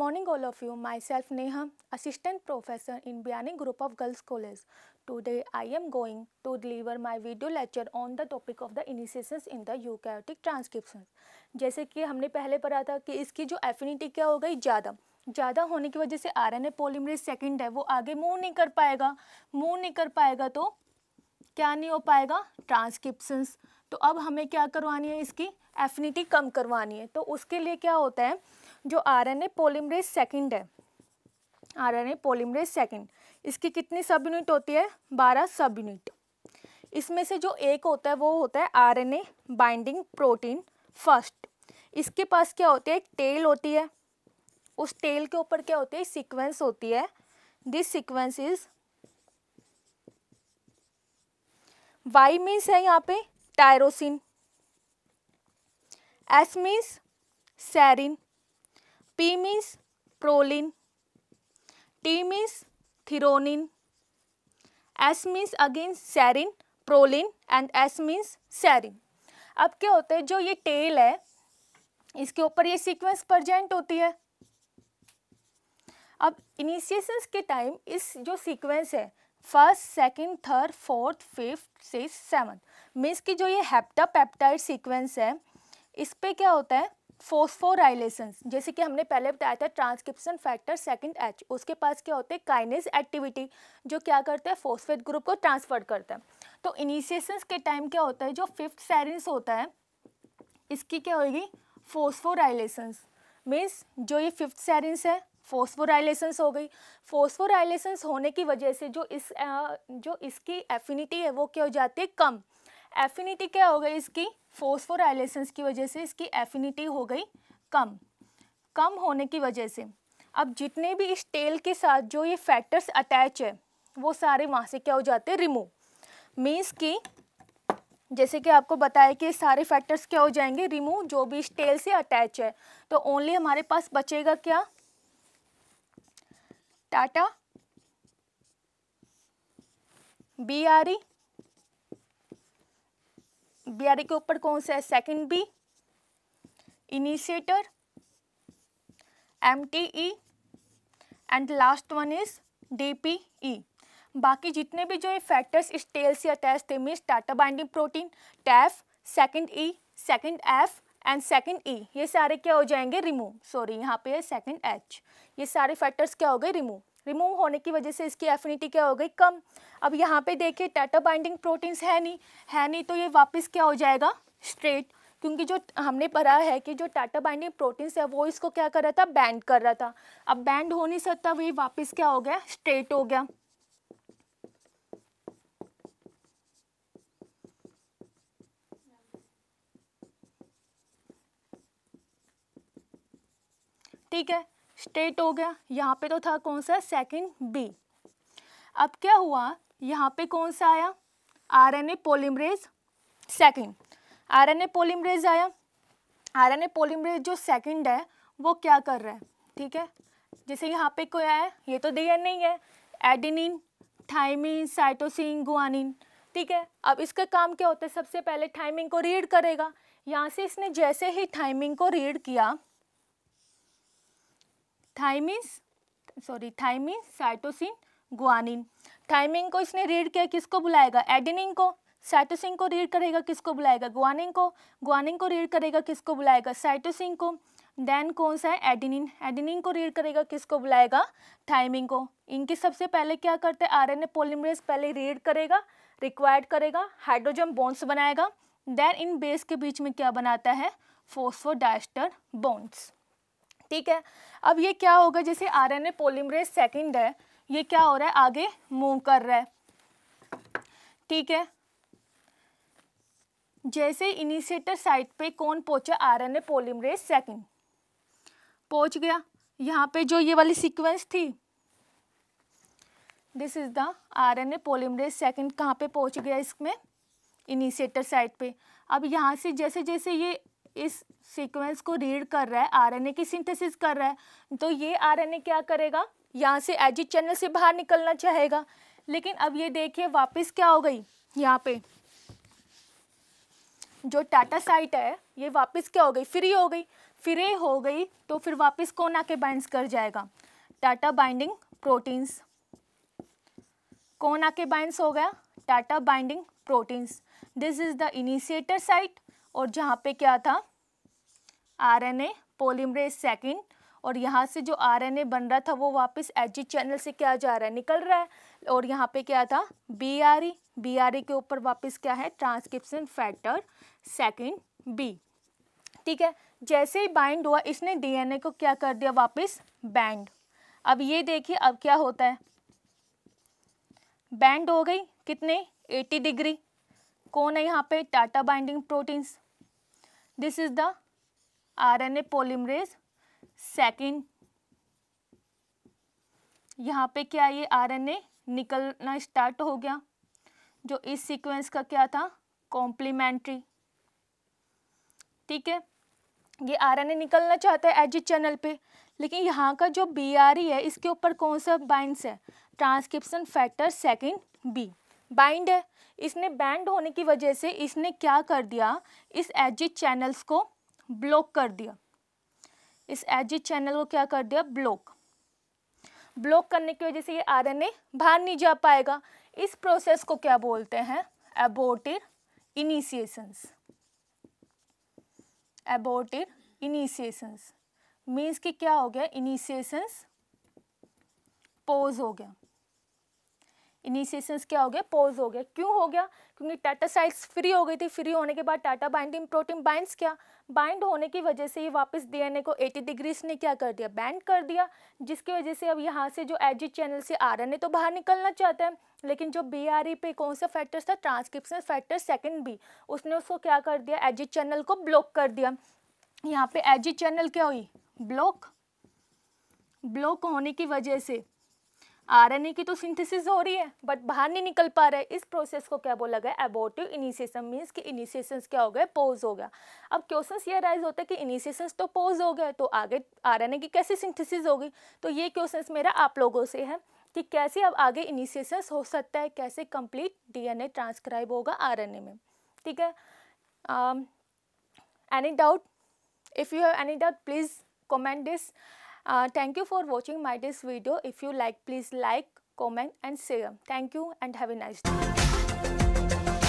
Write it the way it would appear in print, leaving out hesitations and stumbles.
morning, all of you. Myself Neha, assistant professor in Biani Group of Girls College. Today, I am going to deliver my video lecture on the topic of the initiations in the eukaryotic transcription. जैसे कि हमने पहले पढ़ा था कि इसकी जो affinity क्या हो गई, ज़्यादा होने की वजह से आरएनए पॉलीमरेज सेकंड है वो आगे मूव नहीं कर पाएगा तो क्या नहीं हो पाएगा, ट्रांसक्रिप्शंस। तो अब हमें क्या करवानी है, इसकी एफिनिटी कम करवानी है। तो उसके लिए क्या होता है, जो आरएनए पॉलीमरेज सेकंड है, आरएनए पॉलीमरेज सेकंड, इसकी कितनी सब यूनिट होती है, 12 सब यूनिट। इसमें से जो एक होता है वो होता है आरएनए बाइंडिंग प्रोटीन फर्स्ट। इसके पास क्या होती है, एक टेल होती है, उस टेल के ऊपर क्या होती है, सीक्वेंस होती है। This sequence is Y means है यहाँ पे tyrosine, S means serine, P means proline, T means threonine, S means again serine, proline and S means serine. अब क्या होता है, जो ये टेल है इसके ऊपर ये सीक्वेंस प्रेजेंट होती है। अब इनिशिएशंस के टाइम इस जो सीक्वेंस है first, second, third, fourth, fifth, six, seventh means की जो ये हेप्टापेप्टाइड सीक्वेंस है इस पे क्या होता है, फॉस्फोराइलेशंस। जैसे कि हमने पहले बताया था ट्रांसक्रिप्शन फैक्टर सेकंड एच, उसके पास क्या होते हैं, काइनेज एक्टिविटी, जो क्या करता है, फॉस्फेट ग्रुप को ट्रांसफर करता है। तो इनिशिएशंस के टाइम क्या होता है, जो फिफ्थ सेरिन्स होता है इसकी क्या होगी, फॉस्फोराइलेशंस। मीन्स जो ये फिफ्थ सेरिन्स है फॉस्फोराइलेशंस हो गई। फॉस्फोराइलेशंस होने की वजह से जो इसकी एफिनिटी है वो क्या हो जाती है, कम। एफिनिटी क्या हो गई इसकी, फॉस्फोराइलेशंस की वजह से इसकी एफिनिटी हो गई कम होने की वजह से अब जितने भी इस टेल के साथ जो ये फैक्टर्स अटैच है वो सारे वहाँ से क्या हो जाते हैं, रिमूव। मीन्स कि जैसे कि आपको बताया कि सारे फैक्टर्स क्या हो जाएंगे, रिमूव, जो भी इस टेल से अटैच है। तो ओनली हमारे पास बचेगा क्या, टाटा, बीआरई, बीआरई के ऊपर कौन सा है, second B, initiator, MTE and last one is DPE. बाकी जितने भी जो ये फैक्टर्स इस टेल से अटैच थे means TATA binding protein, TAF, second E, second F and second E, ये सारे क्या हो जाएंगे, रिमूव। सॉरी यहाँ पे है सेकंड एच, ये सारे फैक्टर्स क्या हो गए, रिमूव होने की वजह से इसकी एफिनिटी क्या हो गई, कम। अब यहाँ पे देखिए टाटा बाइंडिंग प्रोटीन्स है नहीं तो ये वापस क्या हो जाएगा, स्ट्रेट, क्योंकि जो हमने पढ़ा है कि जो टाटा बाइंडिंग प्रोटीन्स है वो इसको क्या कर रहा था, बैंड कर रहा था। अब बैंड हो नहीं सकता, वो वापस क्या हो गया, स्ट्रेट हो गया। ठीक है, स्ट्रेट हो गया। यहाँ पे तो था कौन सा, सेकंड बी। अब क्या हुआ, यहाँ पे कौन सा आया, RNA polymerase second, RNA polymerase आया। आरएनए पॉलीमरेज जो सेकंड है वो क्या कर रहा है, ठीक है, जैसे यहाँ पे कोई आया, ये तो डीएनए ही है, एडेनिन, थाइमिन, साइटोसिन, गुआनिन, ठीक है। अब इसका काम क्या होता है, सबसे पहले थाइमिन को रीड करेगा। यहाँ से इसने जैसे ही थाइमिन को रीड किया, थाइमिन, साइटोसिन, गुआनिन, थाइमिन को इसने रीड किया, किसको बुलाएगा, एडेनिन को। साइटोसिन को रीड करेगा, किसको बुलाएगा, गुआनिन को। गुआनिन को रीड करेगा, किसको बुलाएगा, साइटोसिन को। देन कौन सा है, एडेनिन, एडेनिन को रीड करेगा, किसको बुलाएगा, थाइमिन को। इनकी सबसे पहले क्या करते हैं, आरएनए पॉलीमरेज पहले रीड करेगा, रिक्वायर्ड करेगा, हाइड्रोजन बॉन्ड्स बनाएगा, देन इन बेस के बीच में क्या बनाता है, फॉस्फोडाइस्टर बॉन्ड्स, ठीक है। अब ये क्या होगा, जैसे आरएनए पॉलीमरेज सेकंड है, ये क्या हो रहा है, आगे मूव कर रहा है, ठीक है। जैसे इनिशिएटर साइट पे कौन पहुंचा, आरएनए पॉलीमरेज सेकंड पहुंच गया। यहाँ पे जो ये वाली सीक्वेंस थी, this is the RNA polymerase second, कहाँ पे पहुंच गया, इसमें इनिशिएटर साइट पे। अब यहाँ से जैसे जैसे ये इस सीक्वेंस को रीड कर रहा है, आरएनए की सिंथेसिस कर रहा है, तो ये आरएनए क्या करेगा, यहाँ से एजी चैनल से बाहर निकलना चाहेगा। लेकिन अब ये देखिए वापस क्या हो गई, यहाँ पे जो टाटा साइट है ये वापस क्या हो गई, फ्री हो गई। फ्री हो गई तो फिर वापस कौन आके बाइंड्स कर जाएगा, टाटा बाइंडिंग प्रोटीन्स। कौन आके बाइंड्स हो गया, TATA binding proteins. This is the initiator site, और जहाँ पे क्या था, आरएनए पॉलीमरेज सेकंड, और यहाँ से जो आरएनए बन रहा था वो वापस एजी चैनल से क्या जा रहा है, निकल रहा है। और यहाँ पे क्या था, बीआरई, बीआरई के ऊपर वापस क्या है, ट्रांसक्रिप्शन फैक्टर सेकंड बी। ठीक है, जैसे ही बाइंड हुआ इसने डीएनए को क्या कर दिया, वापस बैंड। अब ये देखिए अब क्या होता है, बैंड हो गई कितने, 80 डिग्री। कौन है यहाँ पे, TATA binding proteins. This is the RNA polymerase second. यहाँ पे क्या, ये आरएनए निकलना स्टार्ट हो गया, जो इस सीक्वेंस का क्या था, कॉम्प्लीमेंट्री। ठीक है, ये आरएनए निकलना चाहता है एजी चैनल पे, लेकिन यहाँ का जो बीआरई है इसके ऊपर कौन सा बाइंड्स है, transcription factor second b bind है। इसने बैंड होने की वजह से इसने क्या कर दिया, इस एजी चैनल्स को ब्लॉक कर दिया। इस एजी चैनल को क्या कर दिया, ब्लॉक। ब्लॉक करने की वजह से ये आरएनए बाहर नहीं जा पाएगा। इस प्रोसेस को क्या बोलते हैं, एबॉर्टिव इनिशिएशंस। एबॉर्टिव इनिशिएशंस मीन्स कि क्या हो गया, इनिशिएशंस पॉज हो गया। इनिशिएशंस क्या हो गया, पॉज हो गया। क्यों हो गया, क्योंकि टाटा साइट्स फ्री हो गई थी। फ्री होने के बाद टाटा बाइंडिंग प्रोटीन बाइंड्स क्या, बाइंड होने की वजह से ये वापस डीएनए को 80 डिग्री ने क्या कर दिया, बैंड कर दिया, जिसकी वजह से अब यहाँ से जो एजी चैनल से आरएनए तो बाहर निकलना चाहता है, लेकिन जो बीआरई पे कौन सा फैक्टर था, ट्रांसक्रिप्शन फैक्टर सेकंड बी, उसने उसको क्या कर दिया, एजी चैनल को ब्लॉक कर दिया। यहाँ पे एजी चैनल क्या हुई, ब्लॉक। ब्लॉक होने की वजह से आरएनए की तो सिंथेसिस हो रही है बट बाहर नहीं निकल पा रहा है। इस प्रोसेस को क्या बोला गया, एबॉर्टिव इनिशिएशन। मीन्स कि इनिशिएशंस क्या हो गए, पॉज हो गया। अब क्वेश्चंस ये राइज होता है कि इनिशिएशंस तो पॉज हो गए तो आगे आरएनए की कैसे सिंथेसिस होगी। तो ये क्वेश्चंस मेरा आप लोगों से है कि कैसे अब आगे इनिशिएशंस हो सकता है, कैसे कंप्लीट डीएनए ट्रांसक्राइब होगा आरएनए में। ठीक है, any doubt, if you have any doubt please comment this. Thank you for watching my this video. If you like please like, comment and share. Thank you and have a nice day.